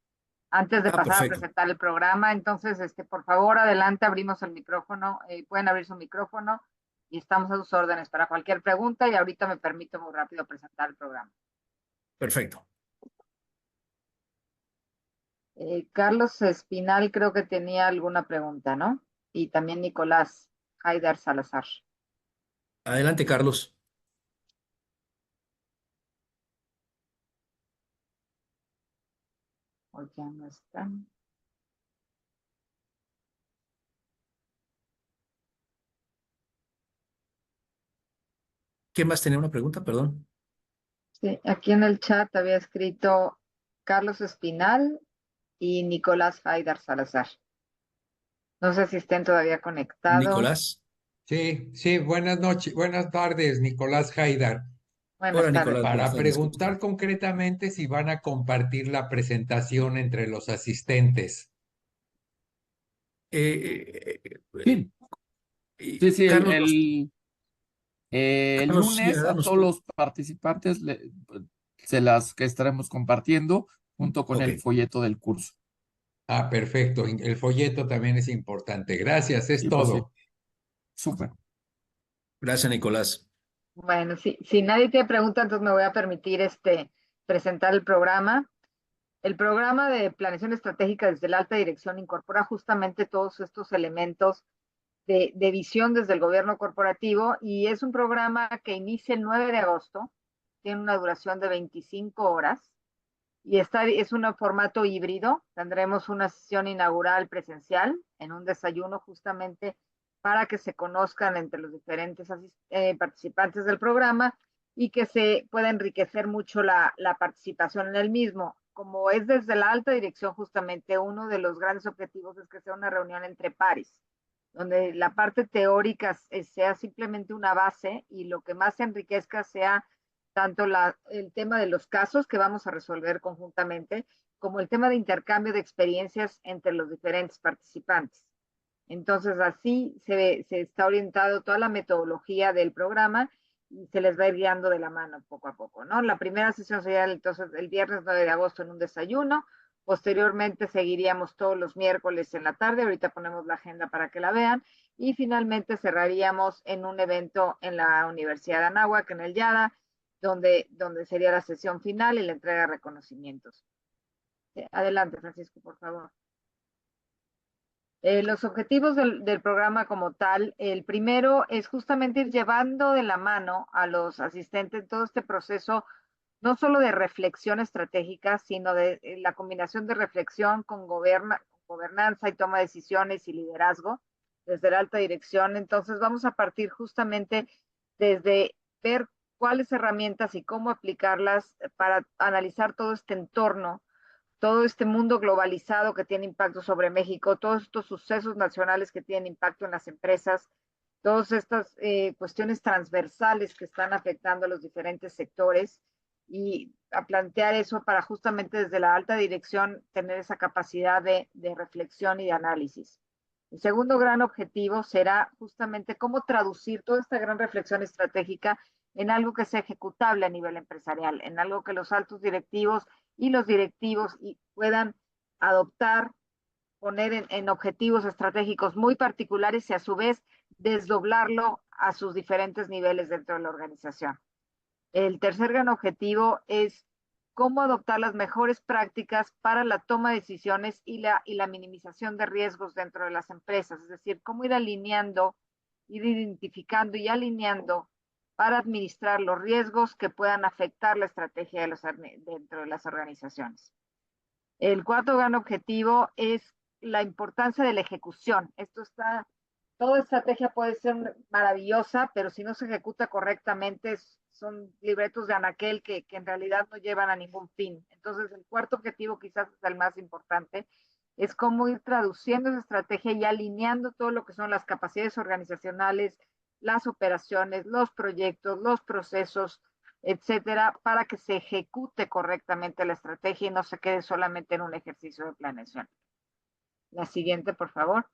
antes de Ah, pasar a perfecto. presentar el programa. Entonces, por favor, adelante, abrimos el micrófono, pueden abrir su micrófono y estamos a sus órdenes para cualquier pregunta y ahorita me permito muy rápido presentar el programa. Perfecto. Carlos Espinal creo que tenía alguna pregunta, ¿no? Y también Nicolás Haidar Salazar. Adelante, Carlos. O ya no están. ¿Quién más tenía una pregunta? Perdón. Sí, aquí en el chat había escrito Carlos Espinal y Nicolás Haidar Salazar. No sé si estén todavía conectados. Nicolás. Sí, sí, buenas noches, buenas tardes, Nicolás Haidar. Buenas Hola, tardes. Nicolás. Buenas Para tardes. ¿Cómo estás? preguntar concretamente si van a compartir la presentación entre los asistentes. Eh, eh, Sí, sí, sí, Carlos, el Carlos lunes a Ciudadanos. todos los participantes se las que estaremos compartiendo junto con Ok, el folleto del curso. Ah, perfecto. El folleto también es importante. Gracias, es Sí, pues sí, todo. súper. gracias, Nicolás. Bueno, si nadie tiene pregunta, entonces me voy a permitir presentar el programa. El programa de planeación estratégica desde la alta dirección incorpora justamente todos estos elementos de visión desde el gobierno corporativo y es un programa que inicia el 9 de agosto, tiene una duración de 25 horas y es un formato híbrido. Tendremos una sesión inaugural presencial en un desayuno justamente para que se conozcan entre los diferentes participantes del programa y que se pueda enriquecer mucho la participación en el mismo. Como es desde la alta dirección, justamente uno de los grandes objetivos es que sea una reunión entre pares, donde la parte teórica sea simplemente una base y lo que más se enriquezca sea tanto el tema de los casos que vamos a resolver conjuntamente, como el tema de intercambio de experiencias entre los diferentes participantes. Entonces, así se está orientado toda la metodología del programa y se les va a ir guiando de la mano poco a poco, ¿no? La primera sesión sería entonces el viernes 9 de agosto en un desayuno. Posteriormente seguiríamos todos los miércoles en la tarde. Ahorita ponemos la agenda para que la vean. Y finalmente cerraríamos en un evento en la Universidad de Anáhuac, en el YADA, donde sería la sesión final y la entrega de reconocimientos. Adelante, Francisco, por favor. Los objetivos del programa como tal, el primero es justamente ir llevando de la mano a los asistentes todo este proceso, no solo de reflexión estratégica, sino de la combinación de reflexión con gobernanza y toma de decisiones y liderazgo desde la alta dirección. Entonces vamos a partir justamente desde ver cuáles herramientas y cómo aplicarlas para analizar todo este entorno, todo este mundo globalizado que tiene impacto sobre México, todos estos sucesos nacionales que tienen impacto en las empresas, todas estas cuestiones transversales que están afectando a los diferentes sectores y a plantear eso para justamente desde la alta dirección tener esa capacidad de reflexión y de análisis. El segundo gran objetivo será justamente cómo traducir toda esta gran reflexión estratégica en algo que sea ejecutable a nivel empresarial, en algo que los altos directivos y los directivos puedan adoptar, poner en objetivos estratégicos muy particulares y a su vez desdoblarlo a sus diferentes niveles dentro de la organización. El tercer gran objetivo es cómo adoptar las mejores prácticas para la toma de decisiones y la minimización de riesgos dentro de las empresas, es decir, cómo ir alineando, ir identificando y alineando para administrar los riesgos que puedan afectar la estrategia dentro de las organizaciones. El cuarto gran objetivo es la importancia de la ejecución. Toda estrategia puede ser maravillosa, pero si no se ejecuta correctamente, son libretos de anaquel que en realidad no llevan a ningún fin. Entonces, el cuarto objetivo, quizás es el más importante, es cómo ir traduciendo esa estrategia y alineando todo lo que son las capacidades organizacionales, las operaciones, los proyectos, los procesos, etcétera, para que se ejecute correctamente la estrategia y no se quede solamente en un ejercicio de planeación. La siguiente, por favor.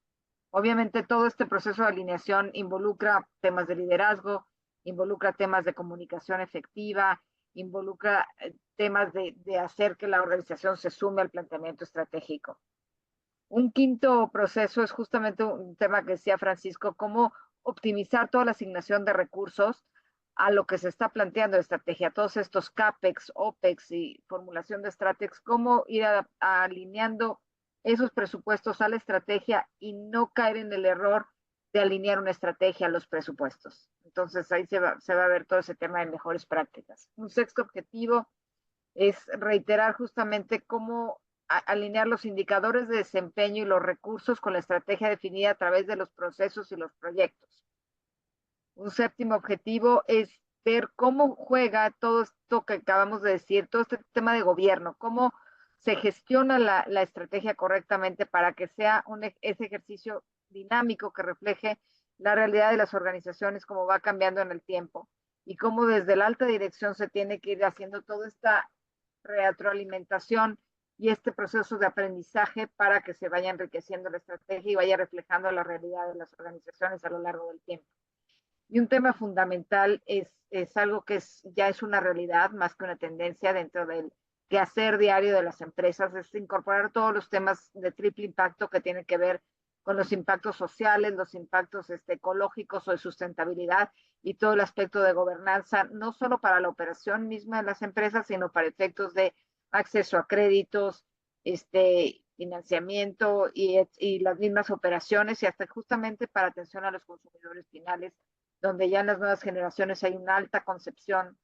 Obviamente todo este proceso de alineación involucra temas de liderazgo, involucra temas de comunicación efectiva, involucra temas de hacer que la organización se sume al planteamiento estratégico. Un quinto proceso es justamente un tema que decía Francisco, cómo optimizar toda la asignación de recursos a lo que se está planteando de estrategia, todos estos CAPEX, OPEX y formulación de estrategias, cómo ir alineando esos presupuestos a la estrategia y no caer en el error de alinear una estrategia a los presupuestos. Entonces ahí se va a ver todo ese tema de mejores prácticas. Un sexto objetivo es reiterar justamente cómo alinear los indicadores de desempeño y los recursos con la estrategia definida a través de los procesos y los proyectos. Un séptimo objetivo es ver cómo juega todo esto que acabamos de decir, todo este tema de gobierno, cómo se gestiona la estrategia correctamente para que sea ese ejercicio dinámico que refleje la realidad de las organizaciones, cómo va cambiando en el tiempo y cómo desde la alta dirección se tiene que ir haciendo toda esta retroalimentación y este proceso de aprendizaje para que se vaya enriqueciendo la estrategia y vaya reflejando la realidad de las organizaciones a lo largo del tiempo. Y un tema fundamental es algo que ya es una realidad más que una tendencia dentro del quehacer diario de las empresas, es incorporar todos los temas de triple impacto que tienen que ver con los impactos sociales, los impactos ecológicos o de sustentabilidad y todo el aspecto de gobernanza, no solo para la operación misma de las empresas, sino para efectos de acceso a créditos, financiamiento y las mismas operaciones y hasta justamente para atención a los consumidores finales, donde ya en las nuevas generaciones hay una alta concepción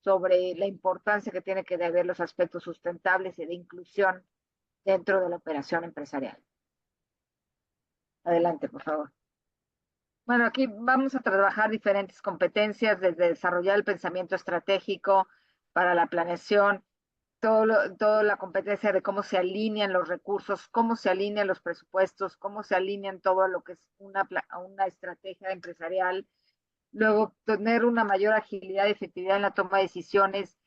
sobre la importancia que tiene que haber los aspectos sustentables y de inclusión dentro de la operación empresarial. Adelante, por favor. Bueno, aquí vamos a trabajar diferentes competencias, desde desarrollar el pensamiento estratégico para la planeación, toda la competencia de cómo se alinean los recursos, cómo se alinean los presupuestos, cómo se alinean todo lo que es una estrategia empresarial. Luego, tener una mayor agilidad y efectividad en la toma de decisiones,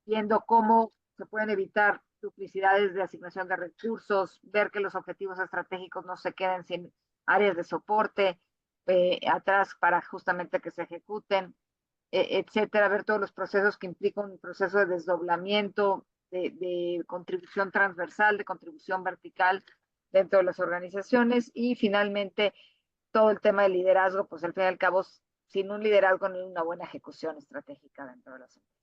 viendo cómo se pueden evitar duplicidades de asignación de recursos, ver que los objetivos estratégicos no se queden sin áreas de soporte atrás para justamente que se ejecuten, etcétera, ver todos los procesos que implican un proceso de desdoblamiento, de contribución transversal, de contribución vertical dentro de las organizaciones y finalmente todo el tema de liderazgo, pues al fin y al cabo, sin un liderazgo no hay una buena ejecución estratégica dentro de las empresas.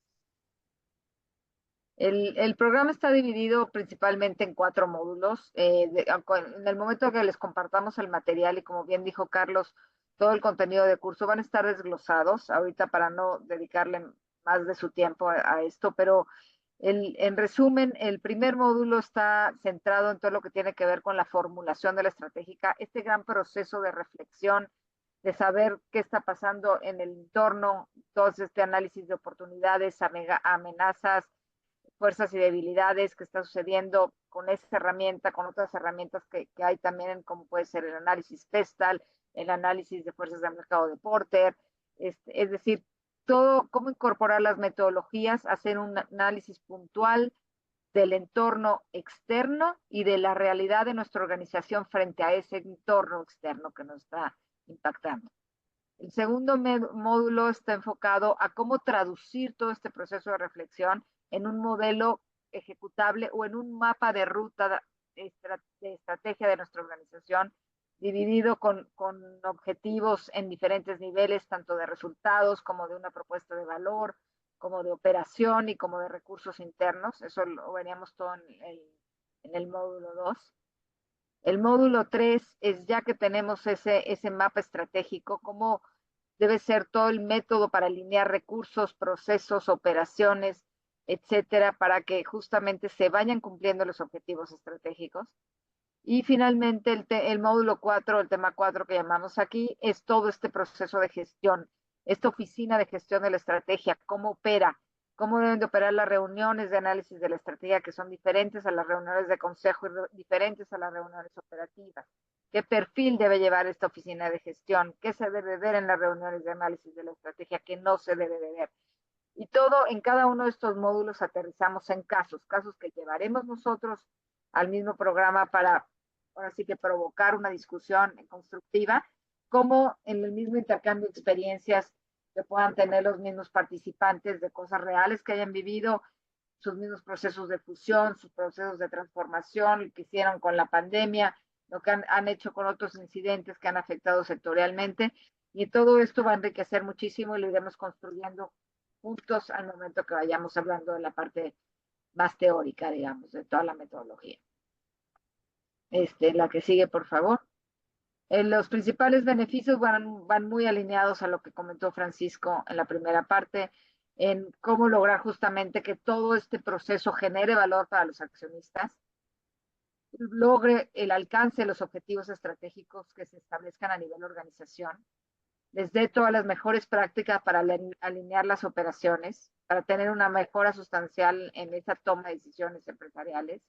El programa está dividido principalmente en 4 módulos. En el momento que les compartamos el material y como bien dijo Carlos, todo el contenido de curso van a estar desglosados ahorita para no dedicarle más de su tiempo a esto, pero en resumen, el primer módulo está centrado en todo lo que tiene que ver con la formulación de la estratégica, este gran proceso de reflexión, de saber qué está pasando en el entorno, todo este análisis de oportunidades, amenazas, fuerzas y debilidades que está sucediendo con esa herramienta, con otras herramientas que hay también, como puede ser el análisis PESTAL, el análisis de fuerzas de mercado de Porter, es decir, todo, cómo incorporar las metodologías, hacer un análisis puntual del entorno externo y de la realidad de nuestra organización frente a ese entorno externo que nos está impactando. El segundo módulo está enfocado a cómo traducir todo este proceso de reflexión en un modelo ejecutable o en un mapa de ruta de estrategia de nuestra organización, dividido con objetivos en diferentes niveles, tanto de resultados como de una propuesta de valor, como de operación y como de recursos internos. Eso lo veríamos todo en el módulo 2. El módulo 3 es ya que tenemos ese mapa estratégico, cómo debe ser todo el método para alinear recursos, procesos, operaciones, etcétera, para que justamente se vayan cumpliendo los objetivos estratégicos. Y finalmente el módulo 4, el tema 4 que llamamos aquí, es todo este proceso de gestión, esta oficina de gestión de la estrategia, cómo opera, cómo deben de operar las reuniones de análisis de la estrategia, que son diferentes a las reuniones de consejo y diferentes a las reuniones operativas. qué perfil debe llevar esta oficina de gestión, qué se debe ver en las reuniones de análisis de la estrategia, qué no se debe de ver. Y todo en cada uno de estos módulos aterrizamos en casos que llevaremos nosotros al mismo programa para, ahora sí que provocar una discusión constructiva, como en el mismo intercambio de experiencias que puedan tener los mismos participantes de cosas reales que hayan vivido, sus mismos procesos de fusión, sus procesos de transformación, lo que hicieron con la pandemia, lo que han hecho con otros incidentes que han afectado sectorialmente. Y todo esto va a enriquecer muchísimo y lo iremos construyendo juntos al momento que vayamos hablando de la parte más teórica, digamos, de toda la metodología. La que sigue, por favor. Los principales beneficios van muy alineados a lo que comentó Francisco en la primera parte, en cómo lograr justamente que todo este proceso genere valor para los accionistas, logre el alcance de los objetivos estratégicos que se establezcan a nivel organización, les dé todas las mejores prácticas para alinear las operaciones, para tener una mejora sustancial en esa toma de decisiones empresariales,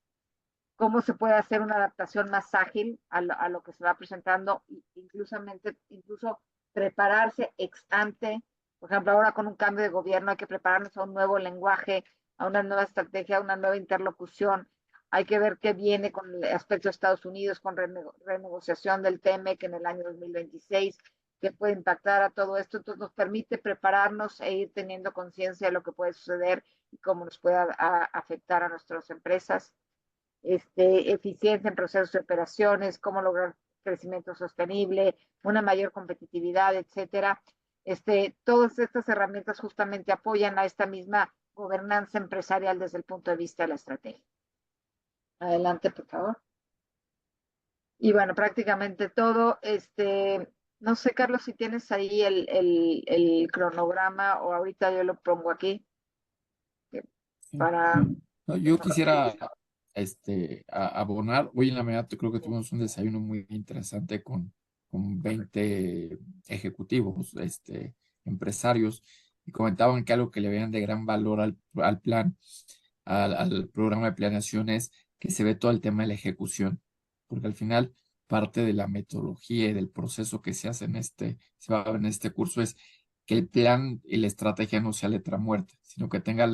cómo se puede hacer una adaptación más ágil a lo que se va presentando, incluso prepararse ex ante. Por ejemplo, ahora con un cambio de gobierno hay que prepararnos a un nuevo lenguaje, a una nueva estrategia, a una nueva interlocución. Hay que ver qué viene con el aspecto de Estados Unidos, con renegociación del TMEC en el año 2026, que puede impactar a todo esto. Entonces nos permite prepararnos e ir teniendo conciencia de lo que puede suceder y cómo nos puede afectar a nuestras empresas. Eficiencia en procesos de operaciones, cómo lograr crecimiento sostenible, una mayor competitividad, etcétera. Todas estas herramientas justamente apoyan a esta misma gobernanza empresarial desde el punto de vista de la estrategia. Adelante, por favor. Y bueno, prácticamente todo. No sé, Carlos, si tienes ahí el cronograma o ahorita yo lo pongo aquí para... No, yo quisiera abonar. Hoy en la mañana creo que tuvimos un desayuno muy interesante con 20 ejecutivos, empresarios, y comentaban que algo que le veían de gran valor al plan, al programa de planeación, es que se ve todo el tema de la ejecución, porque al final parte de la metodología y del proceso que se hace se va a ver en este curso es que el plan y la estrategia no sea letra muerta, sino que tenga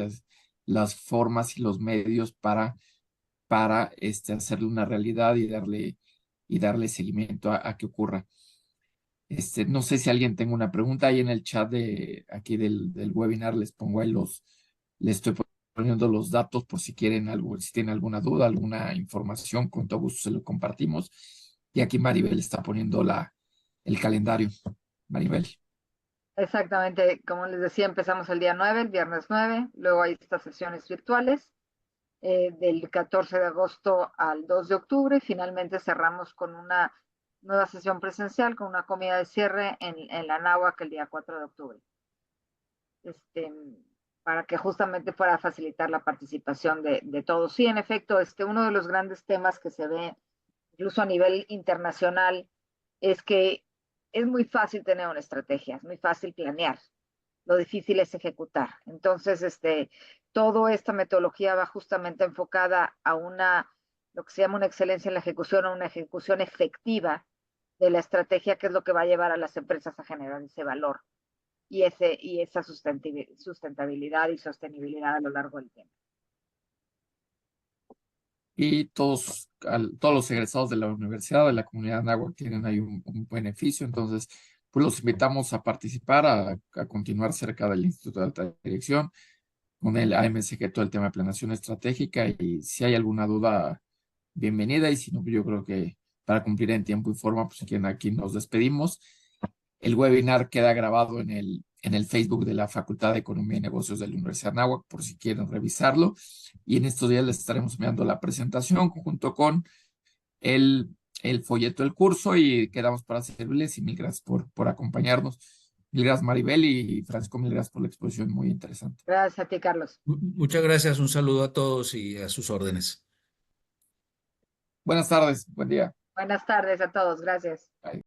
las formas y los medios para hacerle una realidad y darle seguimiento a que ocurra. No sé si alguien tenga una pregunta ahí en el chat aquí del webinar, les pongo ahí les estoy poniendo los datos por si quieren algo, si tienen alguna duda, alguna información, con todo gusto se lo compartimos. Y aquí Maribel está poniendo el calendario. Maribel. Exactamente, como les decía, empezamos el día 9, el viernes 9, luego hay estas sesiones virtuales del 14 de agosto al 2 de octubre, y finalmente cerramos con una nueva sesión presencial, con una comida de cierre en la Anáhuac el día 4 de octubre. Para que justamente pueda facilitar la participación de todos. Sí, en efecto, uno de los grandes temas que se ve incluso a nivel internacional es que es muy fácil tener una estrategia, es muy fácil planear, lo difícil es ejecutar. Entonces, toda esta metodología va justamente enfocada a lo que se llama una excelencia en la ejecución, o una ejecución efectiva de la estrategia, que es lo que va a llevar a las empresas a generar ese valor y esa sustentabilidad y sostenibilidad a lo largo del tiempo. Y todos los egresados de la universidad, de la comunidad Anáhuac, tienen ahí un beneficio. Entonces, pues los invitamos a participar, a continuar cerca del Instituto de Alta Dirección, con el AMSG, todo el tema de planeación estratégica. Y si hay alguna duda, bienvenida. Y si no, yo creo que para cumplir en tiempo y forma, pues aquí nos despedimos. El webinar queda grabado en el Facebook de la Facultad de Economía y Negocios de la Universidad de Anáhuac, por si quieren revisarlo. Y en estos días les estaremos enviando la presentación junto con el folleto del curso, y quedamos para servirles. Y mil gracias por acompañarnos. Mil gracias, Maribel, y Francisco, mil gracias por la exposición muy interesante. Gracias a ti, Carlos. Muchas gracias, un saludo a todos y a sus órdenes. Buenas tardes, buen día. Buenas tardes a todos, gracias. Bye.